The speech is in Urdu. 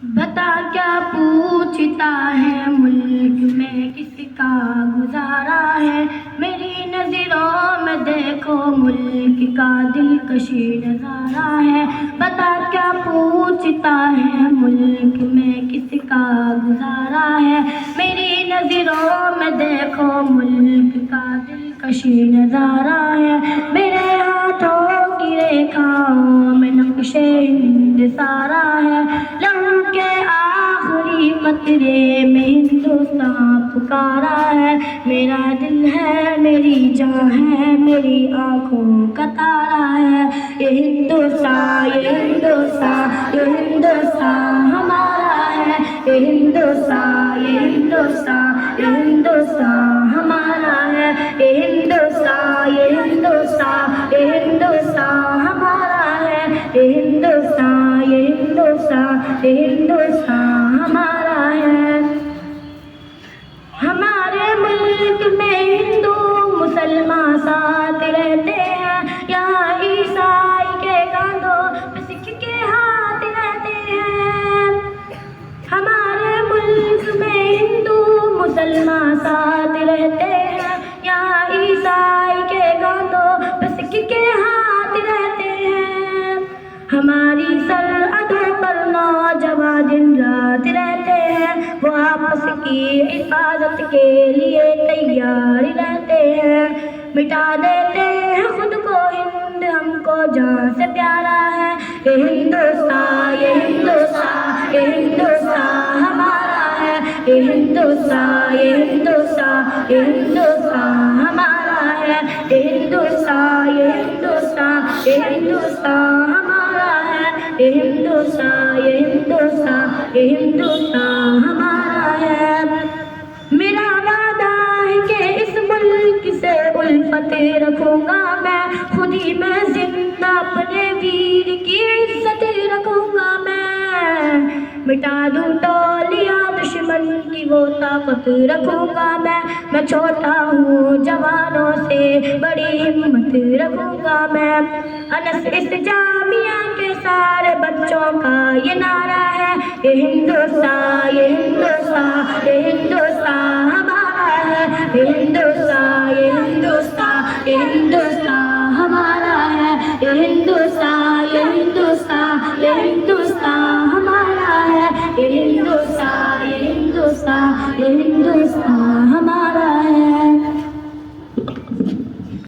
بتا کیا پوچھتا ہے ملک میں کس کا گزارا ہے، میری نظروں میں دیکھو ملک کا دلکشی نظارہ ہے۔ بتا کیا پوچھتا ہے ملک میں کس کا گزارا ہے، میری نظروں میں دیکھو ملک کا دلکشی نظارہ ہے۔ میرے ہاتھوں کی ریکھاؤں میں نقشِ ہند سارا ہے، لہو کے آخری قطرے میں ہندوستان پکارا ہے۔ میرا دل ہے، میری جان ہے، میری آنکھوں کا تارا ہے۔ یہ ہندوستان، یہ ہندوستان، یہ ہندوستان ہمارا ہے۔ یہ ہندوستان، یہ ہندوستان، یہ ہندوستان ہمارا ہے۔ یہ ہندوستان، یہ ہندوستان، یہ ہندوستان ہمارا ہے۔ یہ ہندوستان، یہ ہندوستان، یہ ہندوستان ہمارا ہے۔ ہمارے ملک میں ہندو مسلمان ساتھ رہتے ہیں، یہاں عیسائی کے کاندھوں پہ سکھ کے ہاتھ رہتے ہیں۔ ہمارے ملک میں ہندو مسلمان ساتھ رہتے ہیں، یہاں عیسائی کے کاندھوں پہ سکھ کے ہاتھ رہتے ہیں۔ ہماری سرحدوں پر نوجوان دن رات رہتے ہیں، وہ آپس کی حفاظت کے لیے تیار رہتے ہیں۔ مٹا دیتے ہیں خود کو ہند، ہم کو جان سے پیارا ہے۔ یہ ہندوستان، یہ ہندوستان، یہ ہندوستان ہمارا ہے۔ یہ ہندوستان، یہ ہندوستان، یہ ہندوستان ہمارا ہے۔ یہ ہندوستان، یہ ہندوستان، یہ ہندوستان ہمارا ہے۔ یہ ہندوستان، یہ ہندوستان، یہ ہندوستان ہمارا ہے۔ میرا وعدہ ہے کہ اس ملک سے الفت رکھوں گا میں، خود ہی میں زندہ اپنے ویر کی عزت رکھوں گا میں۔ مٹا دوں ٹولیاں دشمن کی وہ طاقت رکھوں گا میں چھوٹا ہوں جوانوں سے بڑی ہمت رکھوں گا میں۔ انس اس جامعہ کے سارے بچوں کا یہ نعرہ ہے، یہ ہندوستان، یہ ہندوستان، یہ ہندوستان ہمارا ہے۔ یہ ہندوستان، یہ ہندوستان، یہ ہندوستان ہمارا ہے۔ یہ ہندوستان، یہ ہندوستان، یہ